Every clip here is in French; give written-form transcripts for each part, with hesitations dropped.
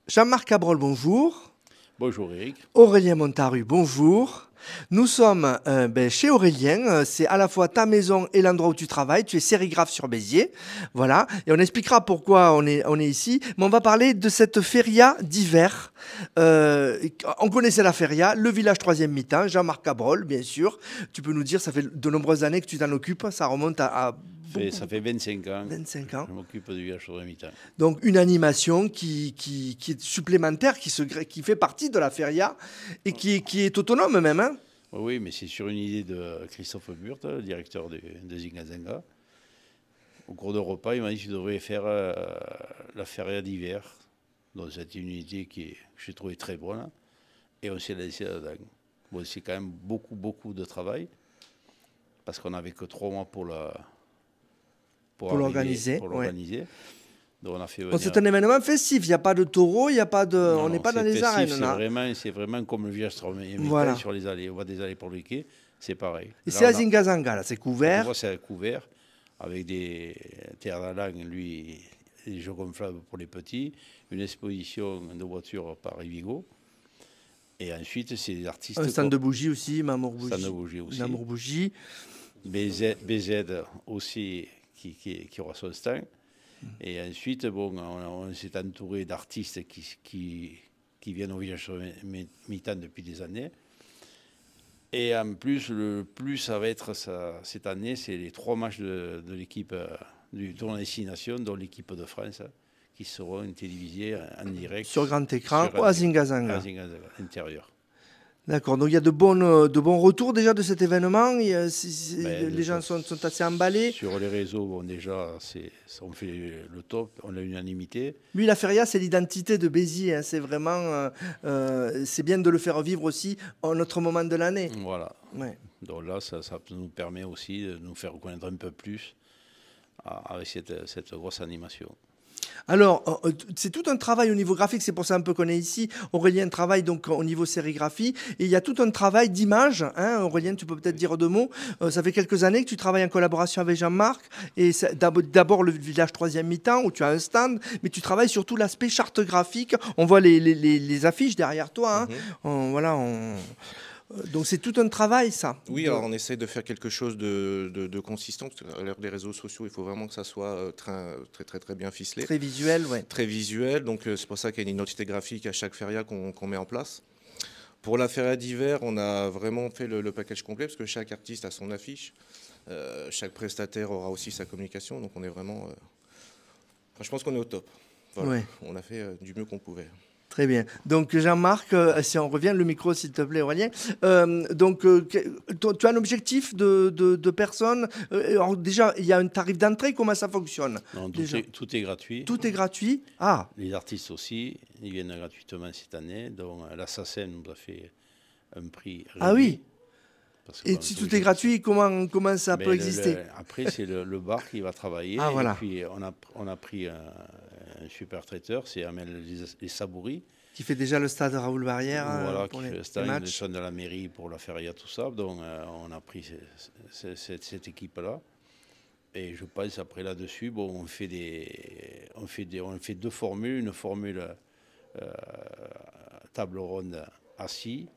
Jean-Marc Cabrol, bonjour. Bonjour Eric. Aurélien Montaru, bonjour. Nous sommes chez Aurélien, c'est à la fois ta maison et l'endroit où tu travailles, tu es sérigraphe sur Béziers, voilà, et on expliquera pourquoi on est ici, mais on va parler de cette feria d'hiver. On connaissait la feria, le village troisième mi-temps, Jean-Marc Cabrol, bien sûr. Tu peux nous dire, ça fait de nombreuses années que tu t'en occupes, ça remonte à Ça fait 25 ans. 25 ans. Je m'occupe du village sur mi-temps. Donc une animation qui est supplémentaire, qui fait partie de la feria et qui est autonome même. Hein. Oui, mais c'est sur une idée de Christophe Burt, le directeur de Zingazenga. Au cours de repas, il m'a dit que je devrais faire la feria d'hiver. Donc c'est une idée que j'ai trouvée très bonne. Et on s'est laissé là-dedans. Bon, c'est quand même beaucoup de travail. Parce qu'on n'avait que 3 mois pour l'organiser. Ouais. Donc on a fait C'est un événement festif, il n'y a pas de taureau, on n'est pas dans les festif, arènes. C'est vraiment comme le village voilà. sur les allées. On voit des allées pour le quai, c'est pareil. Et c'est à Zingazanga, là, c'est couvert. C'est couvert, avec des terres d'Alang, des jeux gonflables pour les petits, une exposition de voitures par Ivigo. Et ensuite, c'est des artistes. Un stand de bougies aussi, Mamour Bougie. Stand de bougies aussi. Mamour Bougie. BZ aussi, qui aura son stand. Et ensuite, on s'est entouré d'artistes qui viennent au village sur mi-temps depuis des années. Et en plus, le plus ça va être cette année, c'est les 3 matchs de l'équipe du tournoi des 6 Nations, dont l'équipe de France, qui seront télévisés en direct. Sur grand écran, à Zingazanga. À Zingazanga, intérieur. D'accord, donc il y a de bons retours déjà de cet événement. Les gens sont assez emballés. Sur les réseaux, déjà, on fait le top, on a l'unanimité. Lui, la feria, c'est l'identité de Béziers. Hein. C'est vraiment, c'est bien de le faire vivre aussi en notre moment de l'année. Voilà. Ouais. Donc là, ça nous permet aussi de nous faire reconnaître un peu plus avec cette grosse animation. Alors, c'est tout un travail au niveau graphique, c'est pour ça un peu qu'on est ici. Aurélien travaille donc au niveau sérigraphie et il y a tout un travail d'image. Hein. Aurélien, tu peux peut-être dire 2 mots. Ça fait quelques années que tu travailles en collaboration avec Jean-Marc et d'abord le village troisième mi-temps où tu as un stand, mais tu travailles surtout l'aspect charte graphique. On voit les affiches derrière toi. Hein. Donc c'est tout un travail, ça. Oui, alors on essaie de faire quelque chose de consistant. Parce qu'à l'heure des réseaux sociaux, il faut vraiment que ça soit très bien ficelé. Très visuel, oui. Très visuel, donc c'est pour ça qu'il y a une identité graphique à chaque feria qu'on met en place. Pour la feria d'hiver, on a vraiment fait le package complet, parce que chaque artiste a son affiche. Chaque prestataire aura aussi sa communication, donc on est vraiment... je pense qu'on est au top. Voilà. Ouais. On a fait du mieux qu'on pouvait. Très bien. Donc Jean-Marc, si on revient, le micro s'il te plaît Aurélien. Tu as un objectif de personnes. Alors déjà, il y a un tarif d'entrée, comment ça fonctionne? Non, tout est gratuit. Tout est gratuit. Ah. Les artistes aussi, ils viennent gratuitement cette année. Donc la SACEM nous a fait un prix réduit. Ah oui. Et si tout est gratuit, comment ça peut exister? Après, c'est le bar qui va travailler. Ah, voilà. Et puis on a pris un super traiteur, c'est Amel Les Sabouris. Qui fait déjà le stade Raoul Barrière. Voilà, qui fait le stade, le stade de la mairie pour la feria, tout ça. Donc on a pris cette équipe-là. Et je pense après là-dessus, on fait 2 formules. Une formule table ronde assis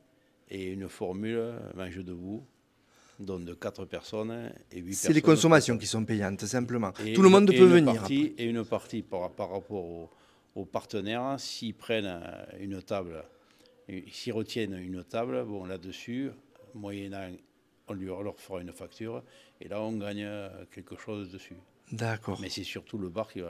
et une formule mange debout. Donc de 4 personnes et 8 personnes. C'est les consommations qui sont payantes, simplement. Tout le monde peut venir. Et une partie par rapport aux partenaires, s'ils prennent une table, s'ils retiennent une table, là-dessus, moyennant, on leur fera une facture, et là on gagne quelque chose dessus. D'accord. Mais c'est surtout le bar qui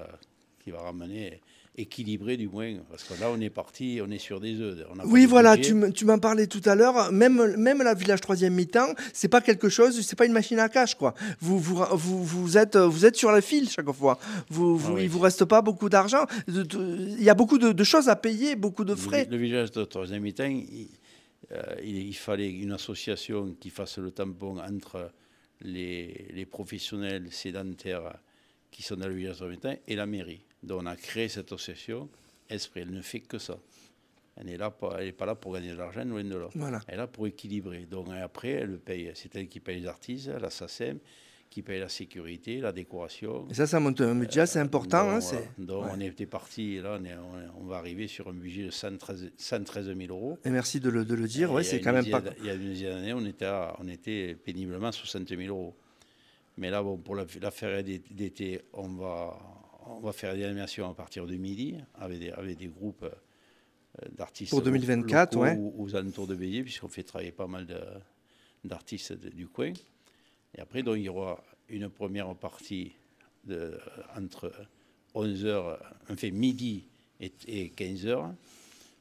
va ramener, équilibré du moins, parce que là on est parti, on est sur des œufs. Oui, voilà, tu m'en parlais tout à l'heure, même la village troisième mi-temps, c'est pas quelque chose, c'est pas une machine à cash, quoi. Vous êtes sur le fil chaque fois. Il vous reste pas beaucoup d'argent. Il y a beaucoup de choses à payer, beaucoup de frais. Le village de troisième mi-temps, il fallait une association qui fasse le tampon entre les professionnels sédentaires qui sont dans le village de troisième mi-temps et la mairie. Donc on a créé cette association, Esprit, elle ne fait que ça. Elle n'est pas là pour gagner de l'argent, loin de là. Voilà. Elle est là pour équilibrer. Donc après, elle paye, c'est elle qui paye les artistes, la SACEM, qui paye la sécurité, la décoration. Et ça monte un budget, c'est important. Donc, Hein, voilà. Donc on était parti, là on va arriver sur un budget de 113 000 euros. Et merci de le dire, ouais, c'est quand même pas... Il y a une dizaine d'années, on était péniblement à 60 000 euros. Mais là, bon, pour la feria d'été, on va faire des animations à partir de midi avec des groupes d'artistes pour 2024, locaux ouais. aux alentours de Béziers, puisqu'on fait travailler pas mal d'artistes du coin. Et après, donc, il y aura une première partie entre 11h, enfin midi et 15h.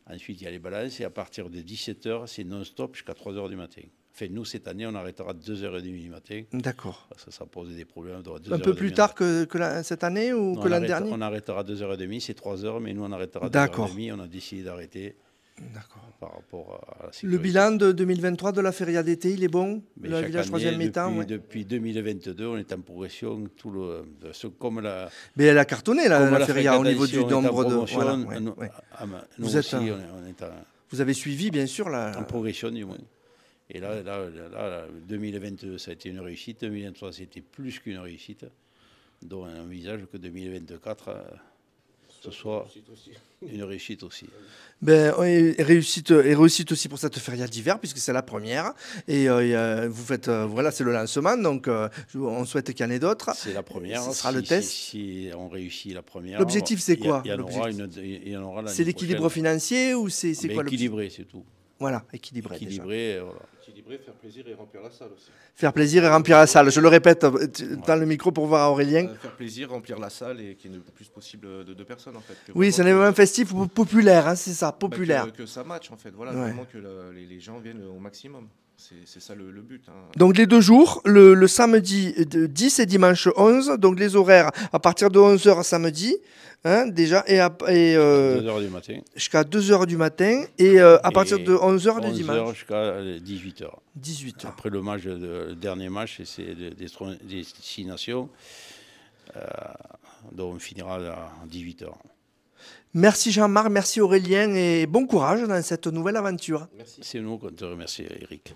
Ensuite, il y a les balances et à partir de 17h, c'est non-stop jusqu'à 3h du matin. Enfin, nous, cette année, on arrêtera à 2h30 du matin. D'accord. Ça pose des problèmes. Un peu plus tard que cette année ou que l'an dernier? On arrêtera à 2h30, c'est 3h, mais nous, on arrêtera à 2h30. On a décidé d'arrêter. D'accord. Par rapport à la sécurité. Le bilan de 2023 de la feria d'été, il est bon? Mais le village troisième mi-temps, ouais. Depuis 2022, on est en progression. Mais elle a cartonné, la feria, au niveau du nombre de... Voilà, Vous avez suivi, bien sûr, en progression, du moins. Et là, 2022, ça a été une réussite. 2023, c'était plus qu'une réussite. Donc, on envisage que 2024, ce soit une réussite aussi. Ben, et réussite aussi pour cette feria d'hiver, puisque c'est la première. Et vous faites, voilà, c'est le lancement. Donc, on souhaite qu'il y en ait d'autres. C'est la première. Ce sera le test. Si on réussit la première. L'objectif, c'est quoi? Il y en aura c'est l'équilibre financier ou c'est quoi l'objectif? Équilibré, c'est tout. Voilà, équilibré. Voilà. Équilibré, faire plaisir et remplir la salle aussi. Faire plaisir et remplir la salle. Je le répète dans le micro pour voir Aurélien. Faire plaisir, remplir la salle et qu'il y ait le plus possible de personnes en fait. Oui, c'est un événement festif populaire, hein, c'est ça, populaire. Que ça matche en fait, voilà, vraiment que les gens viennent au maximum. C'est ça le but. Hein. Donc les 2 jours, le samedi 10 et dimanche 11, donc les horaires à partir de 11h samedi, hein, déjà, et 2h du matin. Jusqu'à 2h du matin, et à partir de 11h le dimanche. Jusqu'à 18h. 18h. Après le dernier match, c'est des 6 nations, donc on finira à 18h. Merci Jean-Marc, merci Aurélien, et bon courage dans cette nouvelle aventure. Merci. C'est nous qu'on te remercie, Eric.